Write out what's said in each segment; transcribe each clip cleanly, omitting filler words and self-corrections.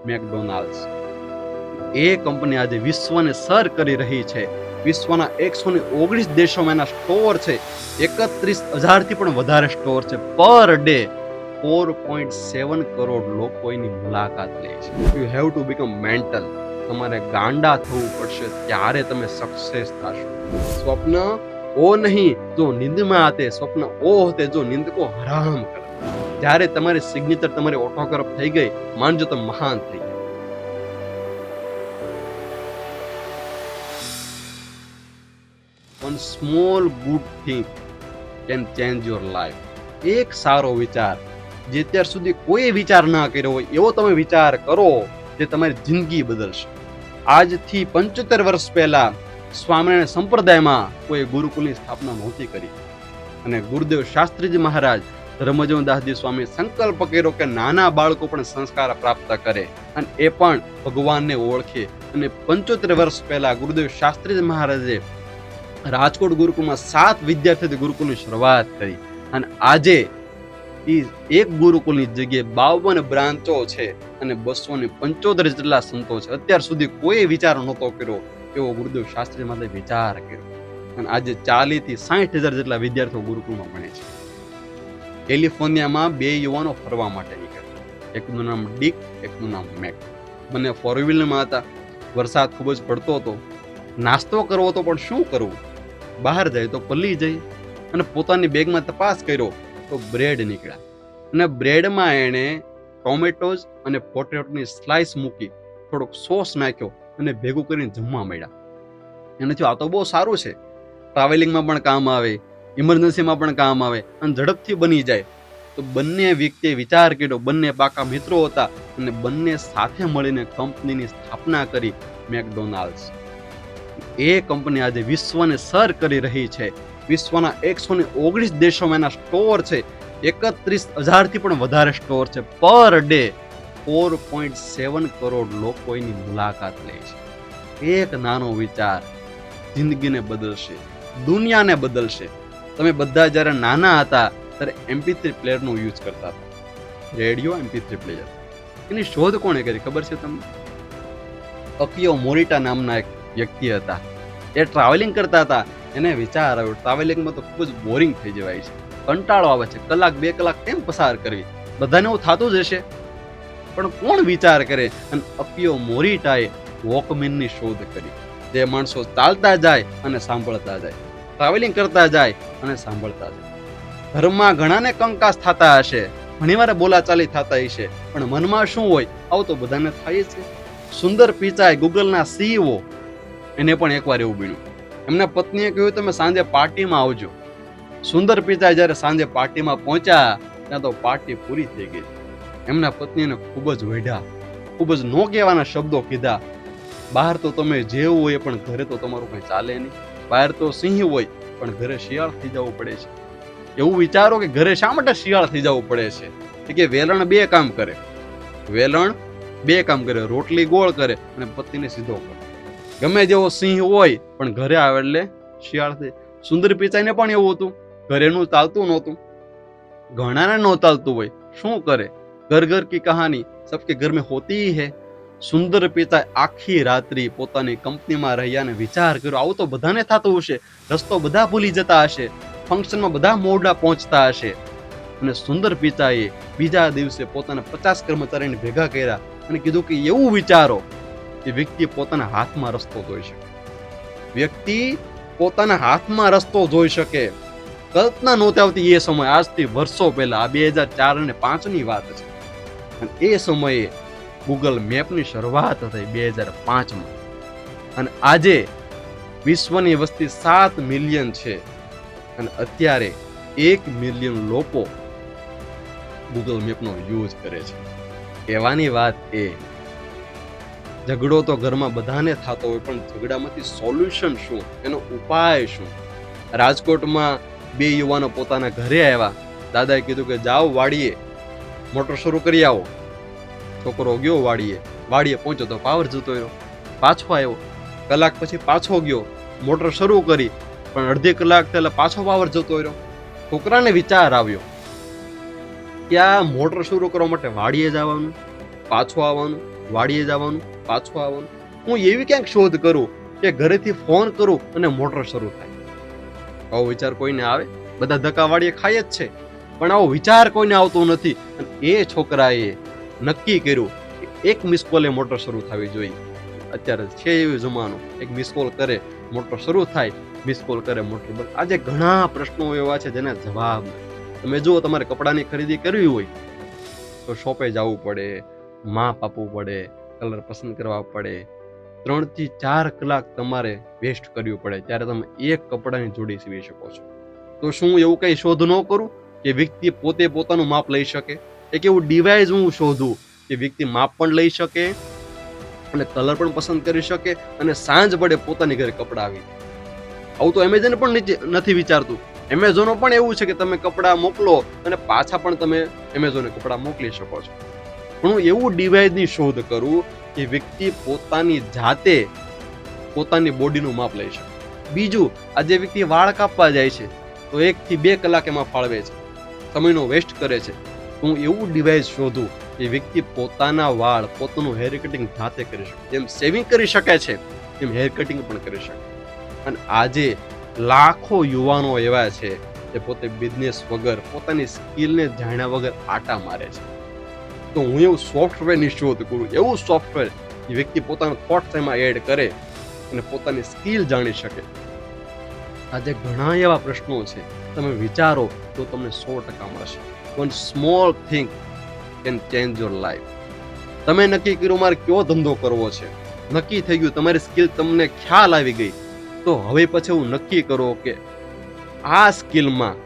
McDonald's. એ company આજે વિશ્વને sir કરી રહી છે. વિશ્વના 119 દેશોમાં એના સ્ટોર છે. 31,000 થી પણ વધારે સ્ટોર છે. પર ડે 4.7 કરોડ લોકો એની મુલાકાત લે છે. You have to become mental. તમારે ગાંડા થવું પડશે, ત્યારે તમે સક્સેસ થશો. સ્વપ્ન ઓ નહીં જો નીંદમાં આતે, સ્વપ્ન ઓ હોતે જો નીંદ કો હરામ કરે. જ્યારે તમારી સિગ્નેચર તમારી ઓટોગ્રાફ થઈ ગઈ, માનજો તો મહાન થઈ ગયા. One small good thing can change your life. એક સારો વિચાર, જે અત્યાર સુધી કોઈ વિચાર ના કર્યો હોય એવો તમે વિચાર કરો, જે તમારી જિંદગી બદલશે. આજથી 75 વર્ષ પહેલા સ્વામિનારાયણ સંપ્રદાયમાં કોઈ ગુરુકુલની સ્થાપના નહોતી કરી, અને ગુરુદેવ શાસ્ત્રીજી મહારાજ ધર્મજીવનદાસજી સ્વામી સંકલ્પ કર્યો કે નાના બાળકો પણ સંસ્કાર પ્રાપ્ત કરે અને એ પણ ભગવાનને ઓળખે. અને 75 વર્ષ પહેલા ગુરુદેવ શાસ્ત્રીજી મહારાજે રાજકોટ ગુરુકુળમાં 7 વિદ્યાર્થીઓથી ગુરુકુળની શરૂઆત કરી, અને આજે એક ગુરુકુળની જગ્યાએ 52 બ્રાન્ચો છે અને 275 જેટલા સંતો છે. અત્યાર સુધી કોઈ વિચાર નહોતો કર્યો એવો ગુરુદેવ શાસ્ત્રી માટે વિચાર કર્યો, અને આજે 40 થી 60,000 જેટલા વિદ્યાર્થીઓ ગુરુકુળમાં ભણે છે. કેલિફોર્નિયામાં 2 યુવાનો ફરવા માટે નીકળ્યા. એકનું નામ ડિક, એકનું નામ મેક. બંને 4-વ્હીલરમાં હતા. વરસાદ ખૂબ જ પડતો હતો. નાસ્તો કરવો તો પણ શું કરવું? બહાર જાય તો પલ્લી જઈ, અને પોતાની બેગમાં તપાસ કર્યો તો બ્રેડ નીકળ્યા, અને બ્રેડમાં એણે ટોમેટોઝ અને પોટેટોની સ્લાઇસ મૂકી, થોડોક સોસ નાખ્યો અને ભેગું કરીને જમવા માંડ્યા. એને થયું આ તો બહુ સારું છે, ટ્રાવેલિંગમાં પણ કામ આવે, ઇમરજન્સીમાં પણ કામ આવે અને ઝડપથી બની જાય. તો બંને વ્યક્તિએ વિચાર કર્યો, બંને પાકા મિત્રો હતા, અને બંને સાથે મળીને કંપનીની સ્થાપના કરી, મેકડોનાલ્ડ્સ. એ કંપની આજે વિશ્વને સર કરી રહી છે. વિશ્વના 119 દેશોમાં એના સ્ટોર છે. 31,000 થી પણ વધારે સ્ટોર છે. પર ડે 4.7 કરોડ લોકો એની મુલાકાત લે છે. એક નાનો વિચાર જિંદગીને બદલશે, દુનિયાને બદલશે. તમે બધા જ્યારે નાના હતા ત્યારે MP3 પ્લેયરનો યુઝ કરતા હતા, રેડિયો MP3 પ્લેયર. એની શોધ કોણે કરી ખબર છે તમને? અકિયો મોરિટા નામના એક વ્યક્તિ હતા. એ ટ્રાવેલિંગ કરતા હતા. એને વિચાર આવ્યો ટ્રાવેલિંગમાં તો ખૂબ જ બોરિંગ થઈ જવાય છે, કંટાળો આવે છે, 1-2 કલાક કેમ પસાર કરવી? બધાને એવું થતું જ હશે, પણ કોણ વિચાર કરે? અને અકિયો મોરિટાએ વોકમેનની શોધ કરી. જે માણસો ચાલતા જાય અને સાંભળતા જાય, ટ્રાવેલિંગ કરતા જાય અને સાંભળતા જાય. ઘરમાં ઘણાને કંકાસ થતા હશે, ઘણીવાર બોલાચાલી થતા હશે, પણ મનમાં શું હોય આવું તો બધાને થાય છે. સુંદર પિચાઈ, ગૂગલના CEO, એને પણ એકવાર એવું બન્યું. એમના પત્નીએ કહ્યું તમે સાંજે પાર્ટીમાં આવજો. સુંદર પિચાઈ જ્યારે સાંજે પાર્ટીમાં પહોંચ્યા ત્યાં તો પાર્ટી પૂરી થઈ ગઈ. એમના પત્નીને ખૂબ જ વઢ્યા, ખૂબ જ નો કહેવાના શબ્દો કીધા. બહાર તો તમે જેવું હોય પણ ઘરે તો તમારું કંઈ ચાલે નહીં. બહાર તો સિંહ હોય પણ ઘરે શિયાળ થઈ જવું પડે છે. એવું વિચારો કે ઘરે શા માટે શિયાળ થઈ જવું પડે છે? કે વેલણ 2 કામ કરે, વેલણ 2 કામ કરે, રોટલી ગોળ કરે અને પત્નીને સીધો કરે. ગમે જેવો સિંહ હોય પણ ઘરે આવે એટલે શિયાળ થઈ. સુંદર પિચાઈને પણ એવું હતું, ઘરેનું ચાલતું નહોતું, ઘણાને ન ચાલતું હોય, શું કરે? ઘર ઘર કી કહાની સબકે ઘર મેં હોતી હૈ. સુંદર પિચાઈ આખી રાત્રિ પોતાની કંપનીમાં રહ્યા અને વિચાર કર્યો આવું તો બધાને થતું હશે, રસ્તો બધા ભૂલી જતા હશે, ફંક્શનમાં બધા મોડા પહોંચતા હશે. અને સુંદર પિચાઈએ બીજા દિવસે પોતાના 50 કર્મચારીને ભેગા કર્યા અને કીધું કે એવું વિચારો કે વ્યક્તિ પોતાના હાથમાં રસ્તો જોઈ શકે. વ્યક્તિ પોતાના હાથમાં રસ્તો જોઈ શકે. કલ્પના નહોતી આવતી એ સમય, આજથી વર્ષો પહેલા, 2004 અને 2005ની વાત છે. અને એ સમયે ગૂગલ મેપની શરૂઆત થઈ 2005માં. અને આજે વિશ્વની વસ્તી 7 મિલિયન છે, અને અત્યારે 1 મિલિયન લોકો ગૂગલ મેપનો યુઝ કરે છે. કહેવાની વાત એ, ઝઘડો તો ઘરમાં બધાને થતો હોય, પણ ઝઘડામાંથી સોલ્યુશન શું, એનો ઉપાય શું? રાજકોટમાં 2 યુવાનો પોતાના ઘરે આવ્યા. દાદાએ કીધું કે જાઓ વાડીએ, મોટર શરૂ કરી આવો. છોકરો ગયો વાડીએ પહોંચ્યો તો પાવર જતો રહ્યો. પાછો આવ્યો, કલાક પછી પાછો ગયો, મોટર શરૂ કરી, પણ અડધી કલાક પહેલા પાછો પાવર જતો રહ્યો. છોકરાને વિચાર આવ્યો કે આ મોટર શરૂ કરવા માટે વાડીએ જવાનું, પાછો આવવાનું, વાડીએ જવાનું, પાછું આવવાનું. હું એવી ક્યાંક શોધ કરું કે ઘરેથી ફોન કરું અને મોટર શરૂ થાય. આવો વિચાર કોઈને આવે? બધા ધક્કા વાડીએ ખાય જ છે, પણ આવો વિચાર કોઈને આવતો નથી. અને એ છોકરાએ નક્કી કર્યું કે એક મિસ કોલે મોટર શરૂ થવી જોઈએ. અત્યારે છે એવો જમાનો, એક મિસ કોલ કરે મોટર શરૂ થાય, મિસ કોલ કરે મોટર બંધ. આજે ઘણા પ્રશ્નો એવા છે જેના જવાબ નથી. તમે જો તમારે કપડાની ખરીદી કરવી હોય તો શોપે જવું પડે, માપ આપવું પડે, કલર પસંદ કરવા પડે, 3 થી 4 કલાક તમારે વેસ્ટ કરવું પડે, ત્યારે તમે એક કપડાની જોડી સીવી શકો છો. તો શું એવું કઈ શોધ ન કરું કે વ્યક્તિ પોતે પોતાનું માપ લઈ શકે? એક એવું ડિવાઇસ હું શોધું કે વ્યક્તિ માપ પણ લઈ શકે અને કલર પણ પસંદ કરી શકે અને સાંજ પડે પોતાની ઘરે કપડા આવી. આવું તો એમેઝોન પણ નથી વિચારતું. એમેઝોનો પણ એવું છે કે તમે કપડા મોકલો અને પાછા પણ તમે એમેઝોને કપડા મોકલી શકો છો. પણ હું એવું ડિવાઇસની શોધ કરું કે વ્યક્તિ પોતાની જાતે પોતાની બોડીનું માપ લઈ શકે. બીજું, આજે વ્યક્તિ વાળ કાપવા જાય છે તો 1 થી 2 કલાક એમાં ફાળવે છે, સમયનો વેસ્ટ કરે છે. હું એવું ડિવાઇસ શોધું કે વ્યક્તિ પોતાના વાળ, પોતાનું હેર કટિંગ જાતે કરી શકે. જેમ સેવિંગ કરી શકે છે એમ હેર કટિંગ પણ કરી શકે. અને આજે લાખો યુવાનો એવા છે જે પોતે બિઝનેસ વગર, પોતાની સ્કિલને જાણ્યા વગર આટા મારે છે. તો હું એવું સોફ્ટવેરની શોધ કરું, એવું સોફ્ટવેર જે વ્યક્તિ પોતાના થોટ્સ એમાં એડ કરે અને પોતાની સ્કિલ જાણી શકે. આજે ઘણા એવા પ્રશ્નો છે, તમે વિચારો તો તમને 100% મળશે. One small thing can change your life. તમે નક્કી કર્યું મારે કયો ધંધો કરવો છે, નક્કી થઈ ગયું, તમારી સ્કિલ તમને ખ્યાલ આવી ગઈ, તો હવે પછી હું નક્કી કરો કે આ સ્કિલમાં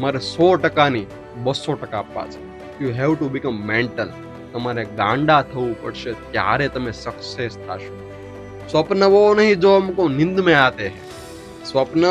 મારે 100%ની 200% આપવા છે. You have to become mental. તમારે ગાંડા થવું પડશે, ત્યારે તમે સક્સેસ થશો. स्वप्न वो नहीं जो हमको नींद में आते हैं, स्वप्न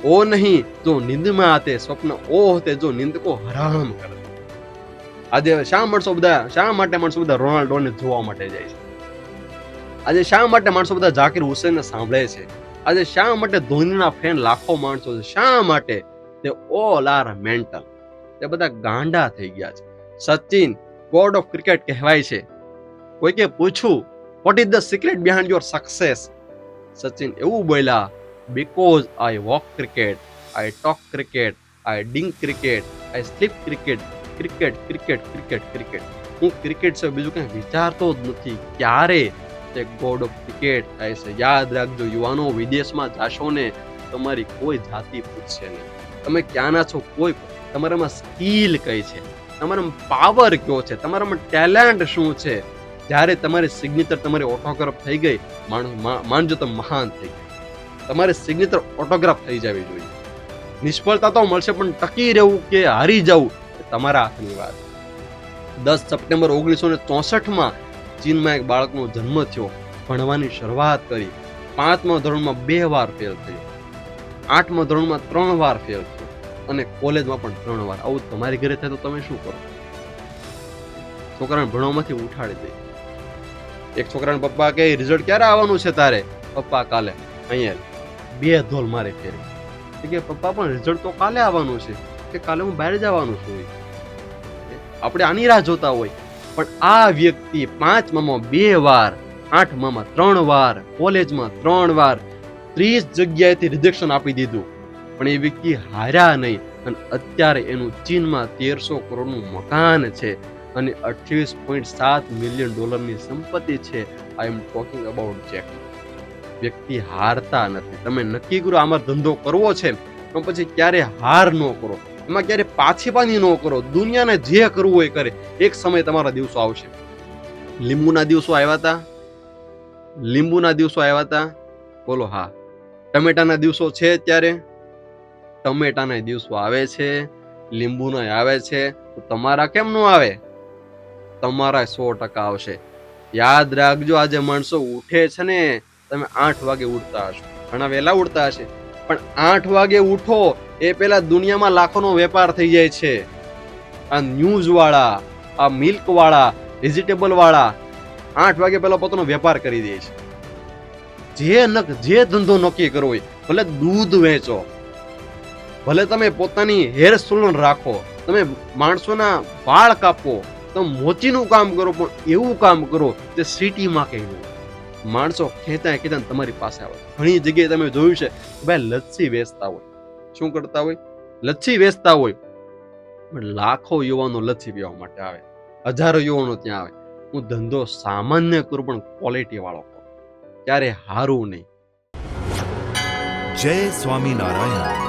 वो नहीं जो नींद में आते, स्वप्न वो होते जो नींद को हराम करते. આજે શા માટે માણસો બધા રોનાલ્ડોને જોવા માટે જાય છે? આજે શા માટે માણસો બધા ઝાકીર હુસેનને સાંભળે છે? આજે શા માટે ધોનીના ફેન લાખો માણસો છે? શા માટે? તે ઓલ આર મેન્ટલ. તે બધા ગાંડા થઈ ગયા છે. સચિન ગોડ ઓફ ક્રિકેટ કહેવાય છે. કોઈકે પૂછ્યું what is the secret behind your success? Sachin એવું બોલ્યા, because I walk cricket, I talk cricket, I drink cricket, I sleep cricket, cricket cricket cricket cricket. હું ક્રિકેટ છે બીજું કંઈ વિચારતો જ નથી. ક્યારે તે ગોડ ઓફ ક્રિકેટ થાય છે. યાદ રાખજો યુવાનો, વિદેશમાં જાશો ને તમારી કોઈ જાતિ પૂછશે નહીં, તમે ક્યાંના છો, કોઈ તમારામાં સ્કિલ કઈ છે, તમારામાં પાવર કયો છે, તમારામાં ટેલેન્ટ શું છે. જ્યારે તમારી સિગ્નેચર, તમારી ઓટોગ્રાફ થઈ ગઈ, માનજો તમે મહાન થઈ ગઈ. તમારી સિગ્નેચર ઓટોગ્રાફ થઈ જવી જોઈએ. નિષ્ફળતા તો મળશે, પણ ટકી રહેવું કે હારી જવું એ તમારા હાથની વાત. 10 સપ્ટેમ્બર 1964 ચીનમાં એક બાળકનો જન્મ થયો. ભણવાની શરૂઆત કરી. 5મા ધોરણમાં 2 વાર ફેલ થયો, 8મા ધોરણમાં 3 વાર ફેલ થયો અને કોલેજમાં પણ 3 વાર. આવું તમારી ઘરે થાય તો તમે શું કરો? છોકરાને ભણવામાંથી ઉઠાડી દે. એક છોકરાના પપ્પા કહે રિઝલ્ટ ક્યારે આવવાનું છે તારે? પપ્પા કાલે. અહીંયા 2 ધોલ મારે ફેરી કે પપ્પા પણ રિઝલ્ટ તો કાલે આવવાનું છે. કે કાલે હું બહાર જવાનું છું. આપણે આની રાહ જોતા હોય, પણ આ વ્યક્તિ 5મામાં 2 વાર, 8મામાં 3 વાર, કોલેજમાં 3 વાર, 30 જગ્યાએથી રિજેક્શન આપી દીધું, પણ એ વ્યક્તિ હાર્યા નહીં. અને અત્યારે એનું ચીનમાં 1300 કરોડનું મકાન છે અને $28.7 મિલિયન સંપત્તિ છે. આઈ એમ ટોકિંગ અબાઉટ જેક. વ્યક્તિ હારતા નથી. તમે નક્કી કરો આમાં ધંધો કરવો છે, તો પછી ક્યારે હાર ન કરો, એમાં ક્યારે પાછીપાની ન કરો. દુનિયાને જે કરવું હોય કરે. એક સમય તમારા દિવસો આવશે. લીંબુના દિવસો આવ્યા હતા, બોલો હા. ટમેટાના દિવસો છે અત્યારે, ટમેટાના દિવસો આવે છે, લીંબુના આવે છે, તો તમારા કેમ ન આવે? તમારા 100% આવશે. યાદ રાખજો, આજે માણસો ઉઠે છે ને, તમે 8 વાગે ઉઠતા હશો, ઘણા વહેલા ઉઠતા હશે, પણ 8 વાગે ઉઠો એ પહેલા દુનિયામાં લાખોનો વેપાર થઈ જાય છે. આ ન્યૂઝ વાળા, આ મિલ્ક વાળા, વેજીટેબલ વાળા 8 વાગે પહેલા પોતાનો વેપાર કરી દે છે. જે ધંધો નક્કી કરવો હોય, ભલે દૂધ વેચો, ભલે તમે પોતાની હેર સલૂન રાખો, તમે માણસોના વાળ કાપો, તમે મોચીનું કામ કરો, પણ એવું કામ કરો જે સિટીમાં કંઈ નહીં. માણસો ખેંચાય ખેંચાય તમારી પાસે આવે. ઘણી જગ્યાએ તમે જોયું છે ભાઈ લચ્છી વેચતા હોય, શું કરતા હોય? લચ્છી વેચતા હોય, પણ લાખો યુવાનો લચ્છી પીવા માટે આવે, હજારો યુવાનો ત્યાં આવે. હું ધંધો સામાન્ય કરું પણ ક્વોલિટી વાળો કરું, ક્યારે હારું નહીં. જય સ્વામિનારાયણ.